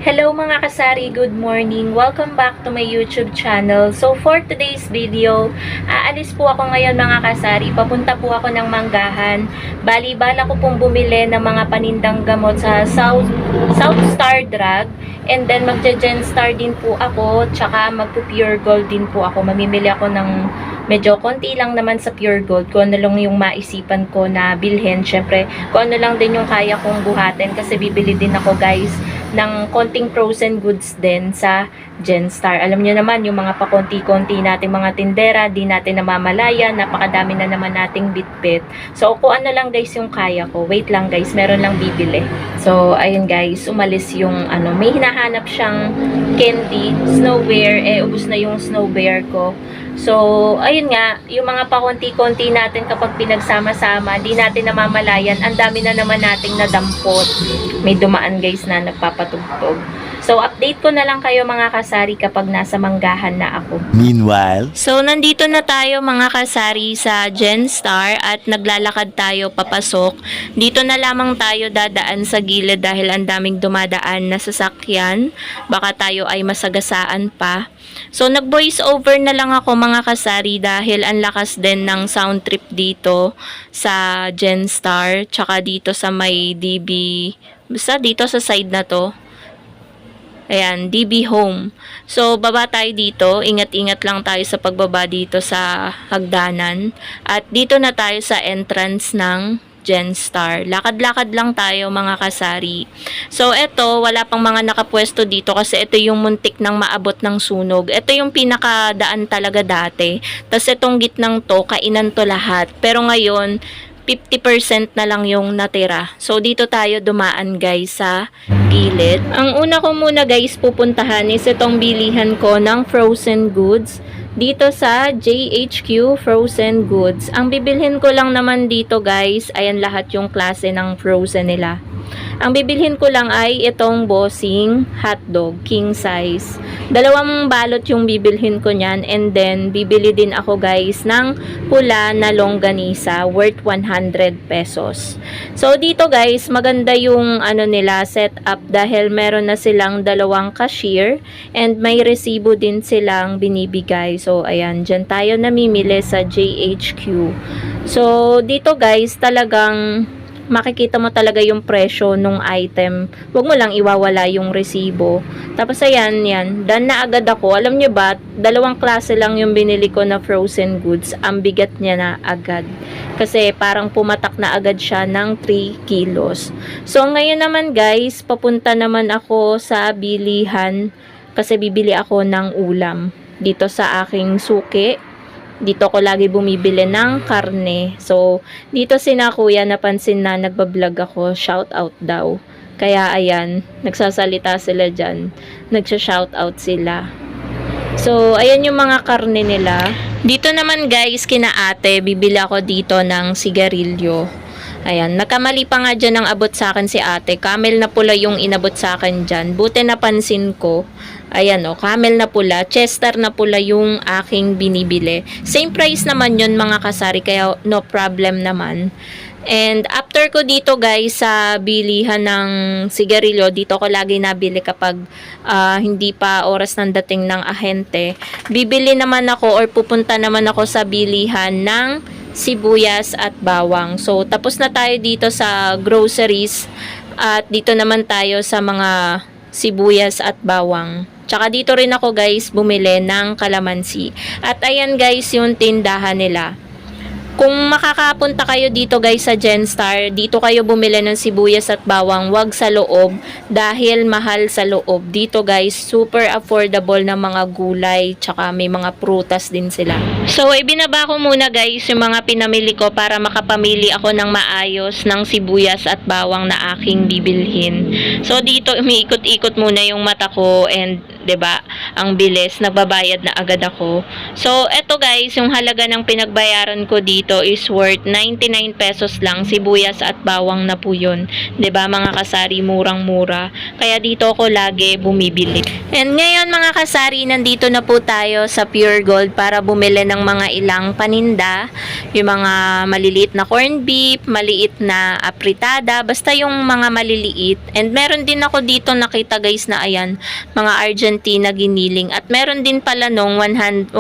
Hello mga kasari, good morning. Welcome back to my YouTube channel. So for today's video, aalis po ako ngayon mga kasari. Papunta po ako ng Manggahan. Bali-bala ko pong bumili ng mga panindang gamot sa South Star Drug. And then magja-Gen Star din po ako. Tsaka magpo-Pure Gold din po ako. Mamimili ako ng medyo konti lang naman sa Pure Gold. Kung ano lang yung maisipan ko na bilhin. Syempre, kung ano lang din yung kaya kong buhatin. Kasi bibili din ako guys ng konting frozen goods din sa Gen Star. Alam niyo naman, yung mga pakonti-konti nating mga tindera, di natin namamalaya, napakadami na naman nating bitbit. So, kung ano lang guys yung kaya ko. Wait lang guys, meron lang bibili. So, ayun guys, umalis yung may hinahanap siyang candy, snow bear, ubos na yung snow bear ko. So, ayun nga, yung mga pakonti-konti natin kapag pinagsama-sama, di natin namamalayan, ang dami na naman nating nadampot. May dumaan guys na nagpapatugtog. So, update ko na lang kayo mga kasari kapag nasa Manggahan na ako. Meanwhile, So, nandito na tayo mga kasari sa Gen Star at naglalakad tayo papasok. Dito na lamang tayo dadaan sa gilid dahil ang daming dumadaan na sasakyan. Baka tayo ay masagasaan pa. So, nag-voice over na lang ako mga kasari dahil ang lakas din ng sound trip dito sa Gen Star. Tsaka dito sa may DB, basta dito sa side na to. Ayan, DB Home. So, baba tayo dito. Ingat-ingat lang tayo sa pagbaba dito sa hagdanan. At dito na tayo sa entrance ng Gen Star. Lakad-lakad lang tayo mga kasari. So, eto, wala pang mga nakapwesto dito kasi ito yung muntik ng maabot ng sunog. Ito yung pinakadaan talaga dati. Tapos itong gitnang to, kainan to lahat. Pero ngayon, 50% na lang yung natira. So, dito tayo dumaan guys sa gilid. Ang una ko muna guys pupuntahan is itong bilihan ko ng frozen goods dito sa JHQ Frozen Goods. Ang bibilhin ko lang naman dito guys, ayan lahat yung klase ng frozen nila. Ang bibilhin ko lang ay itong bossing hotdog, king size. Dalawang balot yung bibilhin ko niyan. And then, bibili din ako guys ng pula na longganisa worth 100 pesos. So, dito guys, maganda yung nila setup dahil meron na silang dalawang cashier and may resibo din silang binibigay. So, ayan, dyan tayo namimili sa JHQ. So, dito guys, talagang makikita mo talaga yung presyo nung item. Huwag mo lang iwawala yung resibo. Tapos ayan, yan. Done na agad ako. Alam nyo ba, dalawang klase lang yung binili ko na frozen goods. Ang bigat niya na agad. Kasi parang pumatak na agad siya ng 3 kilos. So ngayon naman guys, papunta naman ako sa bilihan. Kasi bibili ako ng ulam. Dito sa aking suki. Dito ko lagi bumibili ng karne. So, dito sina kuya napansin na nagbablog ako. Shout out daw. Kaya ayan, nagsasalita sila dyan. Nagsha-shout out sila. So, ayan yung mga karne nila. Dito naman guys, kina ate, bibili ako dito ng sigarilyo. Ayan, nakamali pa nga dyan ang abot sa akin si ate. Camel na pula yung inabot sa akin dyan. Buti napansin ko. Ayan o, camel na pula. Chester na pula yung aking binibili. Same price naman yun mga kasari, kaya no problem naman. And after ko dito guys sa bilihan ng sigarilyo, dito ko lagi nabili kapag hindi pa oras ng dating ng ahente. Bibili naman ako or pupunta naman ako sa bilihan ng sibuyas at bawang. So, tapos na tayo dito sa groceries at dito naman tayo sa mga sibuyas at bawang. Tsaka dito rin ako guys bumili ng kalamansi. At ayan guys yung tindahan nila. Kung makakapunta kayo dito guys sa Gen Star, dito kayo bumili ng sibuyas at bawang, wag sa loob dahil mahal sa loob. Dito guys, super affordable na mga gulay, tsaka may mga prutas din sila. So, ibinaba ko muna guys yung mga pinamili ko para makapamili ako ng maayos ng sibuyas at bawang na aking bibilhin. So, dito umiikot-ikot muna yung mata ko and 'di ba? ang bilis, nagbabayad na agad ako. So, eto guys, yung halaga ng pinagbayaran ko dito is worth 99 pesos lang. Sibuyas at bawang na po yun. 'Di ba mga kasari, murang-mura. Kaya dito ako lagi bumibili. And ngayon mga kasari, nandito na po tayo sa Pure Gold para bumili ng mga ilang paninda. Yung mga maliliit na corned beef, maliit na apritada, basta yung mga maliliit. And meron din ako dito nakita guys na ayan, mga Argentina giniling. At meron din pala nung 150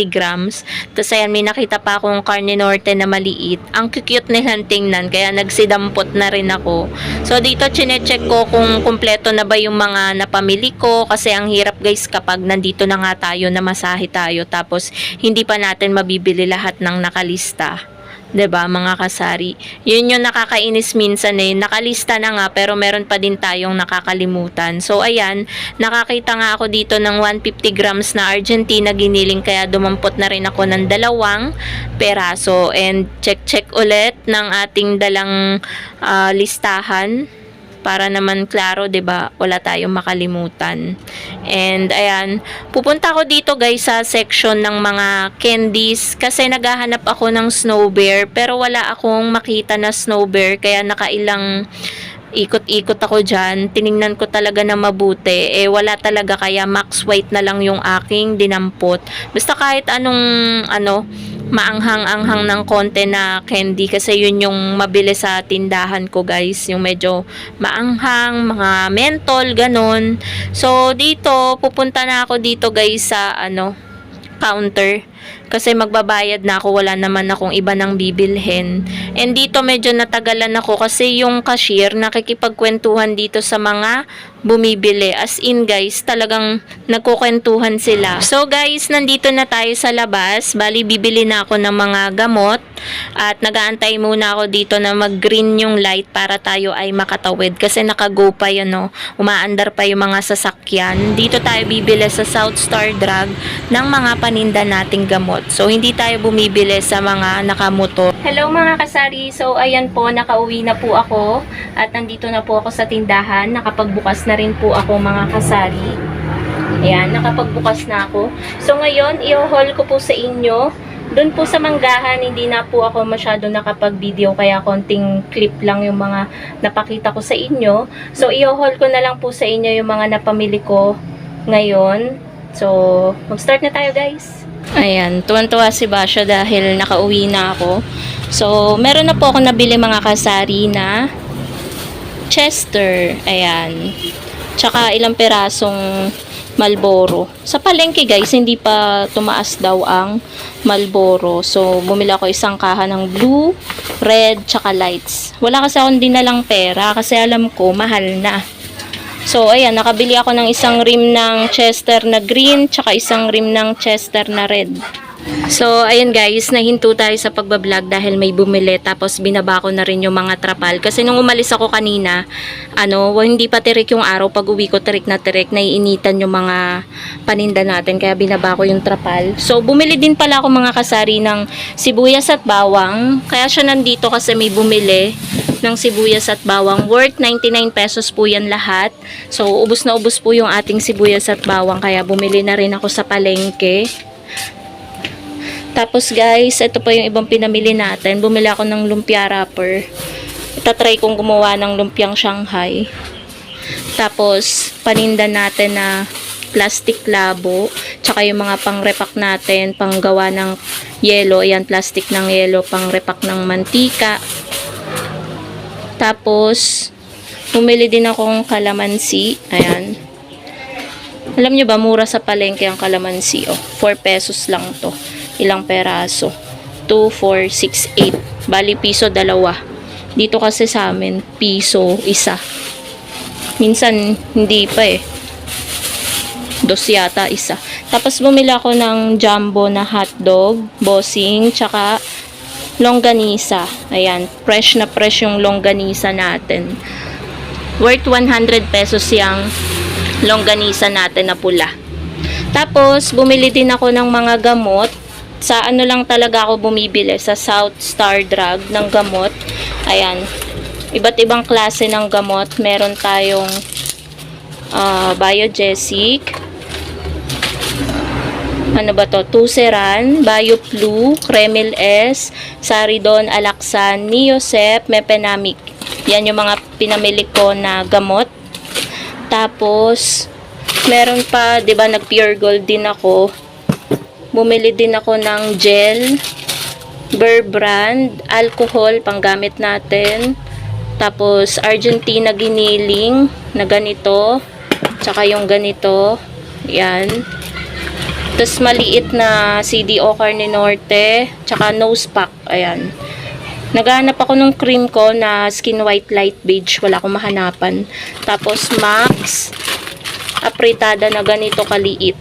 grams. Tapos ayan, may nakita pa akong carne norte na maliit. Ang cute nilang tingnan, kaya nagsidampot na rin ako. So dito chinecheck ko kung kumpleto na ba yung mga napamili ko. Kasi ang hirap guys kapag nandito na nga tayo, namasahe tayo. Tapos hindi pa natin mabibili lahat ng nakalista. 'Di ba mga kasari? Yun yung nakakainis minsan eh. Nakalista na nga pero meron pa din tayong nakakalimutan. So ayan, nakakita nga ako dito ng 150 grams na Argentina giniling kaya dumampot na rin ako ng 2 peraso. And check ulit ng ating dalang listahan. Para naman klaro, 'di ba? Wala tayong makalimutan. And ayan, pupunta ako dito guys sa section ng mga candies kasi naghahanap ako ng Snow Bear pero wala akong makita na Snow Bear kaya nakailang ikot-ikot ako dyan. Tiningnan ko talaga na mabuti. Eh, wala talaga kaya Max White na lang yung aking dinampot. Basta kahit anong maanghang-anghang ng konti na candy kasi yun yung mabili sa tindahan ko guys, yung medyo maanghang, mga mentol, ganun. So dito, pupunta na ako dito guys sa counter kasi magbabayad na ako, wala naman akong iba nang bibilhin. And dito medyo natagalan ako kasi yung cashier nakikipagkwentuhan dito sa mga bumibili. As in guys, talagang nagkukwentuhan sila. So guys, nandito na tayo sa labas. Bali, bibili na ako ng mga gamot. At nagaantay muna ako dito na mag-green yung light para tayo ay makatawid. Kasi nakago pa yun, no? Umaandar pa yung mga sasakyan. Dito tayo bibili sa South Star Drug ng mga paninda nating gamot. So, hindi tayo bumibili sa mga nakamotor. Hello mga kasari. So, ayan po, nakauwi na po ako. At nandito na po ako sa tindahan. Nakapagbukas na rin po ako mga kasari. Ayan, nakapagbukas na ako. So, ngayon, i-haul ko po sa inyo. Doon po sa Manggahan, hindi na po ako masyado nakapag-video. Kaya konting clip lang yung mga napakita ko sa inyo. So, i-haul ko na lang po sa inyo yung mga napamili ko ngayon. So, mag-start na tayo guys. Ayan, tuwan-tuwa si Basha dahil nakauwi na ako. So, meron na po ako nabili mga kasari na Chester. Ayan. Tsaka ilang perasong Marlboro. Sa palengke guys, hindi pa tumaas daw ang Marlboro. So, bumili ako isang kaha ng blue, red, tsaka lights. Wala kasi akong dinalang pera kasi alam ko mahal na. So, ayan, nakabili ako ng isang rim ng Chester na green, tsaka isang rim ng Chester na red. So, ayun guys, nahinto tayo sa pagbablog dahil may bumili. Tapos, binaba ko na rin yung mga trapal. Kasi nung umalis ako kanina, hindi pa tirik yung araw. Pag uwi ko, tirik na tirik. Naiinitan yung mga paninda natin. Kaya binaba ko yung trapal. So, bumili din pala ako mga kasari ng sibuyas at bawang. Kaya siya nandito kasi may bumili ng sibuyas at bawang. Worth 99 pesos po yan lahat. So, ubos na ubos po yung ating sibuyas at bawang. Kaya bumili na rin ako sa palengke. Tapos guys, ito pa yung ibang pinamili natin. Bumili ako ng lumpia wrapper. Itatry kong gumawa ng lumpiang Shanghai. Tapos, paninda natin na plastic labo. Tsaka yung mga pang-repack natin, panggawa ng yelo. Ayan, plastic ng yelo, pang-repack ng mantika. Tapos, bumili din akong kalamansi. Ayan. Alam nyo ba, mura sa palengke ang kalamansi. 4 pesos lang to. Ilang peraso? 2, 4, 6, 8. Bali, piso 2. Dito kasi sa amin, piso 1. Minsan, hindi pa eh. 2 yata isa. Tapos, bumili ako ng jumbo na hotdog, bossing, tsaka longganisa. Ayan, fresh na fresh yung longganisa natin. Worth 100 pesos yung longganisa natin na pula. Tapos, bumili din ako ng mga gamot. Sa lang talaga ako bumibili, sa South Star Drug ng gamot. Ayan, iba't ibang klase ng gamot. Meron tayong Biogesic, ano ba to? Tuceran, Bioflu, Kremil S, Saridon, Alaxan, Neosep, Mepenamic. Yan yung mga pinamili ko na gamot. Tapos, meron pa, 'di ba, nag-Pure Gold din ako. Bumili din ako ng gel, Burr brand, alcohol, panggamit natin. Tapos, Argentina giniling na ganito. Tsaka yung ganito. Yan. Tapos, maliit na CDO Carne Norte. Tsaka nose pack. Ayan. Naghahanap ako ng cream ko na Skin White Light Beige. Wala akong mahanapan. Tapos, Max. Apritada na ganito kaliit.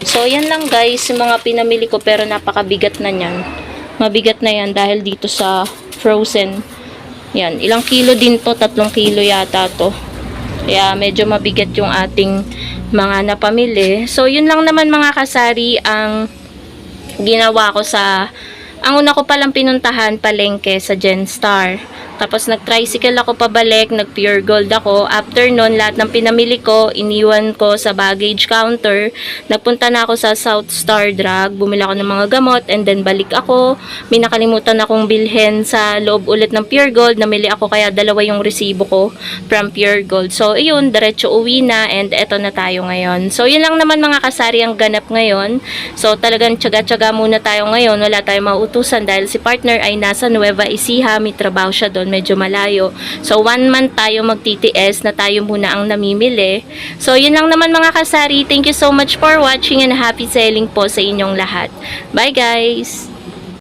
So, yan lang guys. Yung mga pinamili ko pero napakabigat na yan. Mabigat na yan dahil dito sa frozen. Yan. Ilang kilo din to? 3 kilo yata to. Kaya medyo mabigat yung ating mga napamili. So, yun lang naman mga kasari ang ginawa ko sa... Ang una ko palang pinuntahan, palengke sa Genstar. Tapos nag-tricycle ako pabalik, nag-Pure Gold ako. After nun, lahat ng pinamili ko, iniwan ko sa baggage counter. Nagpunta na ako sa South Star Drug, bumili ako ng mga gamot, and then balik ako. May nakalimutan akong bilhin sa loob ulit ng Pure Gold. Namili ako kaya 2 yung resibo ko from Pure Gold. So, ayun, diretso uwi na, and eto na tayo ngayon. So, yun lang naman mga kasari ang ganap ngayon. So, talagang tsaga-tsaga muna tayo ngayon. Wala tayong mautusan dahil si partner ay nasa Nueva Ecija, may trabaho siya doon, medyo malayo. So, 1 month tayo magtitiis na tayo muna ang namimili. So, yun lang naman mga kasari. Thank you so much for watching and happy selling po sa inyong lahat. Bye guys!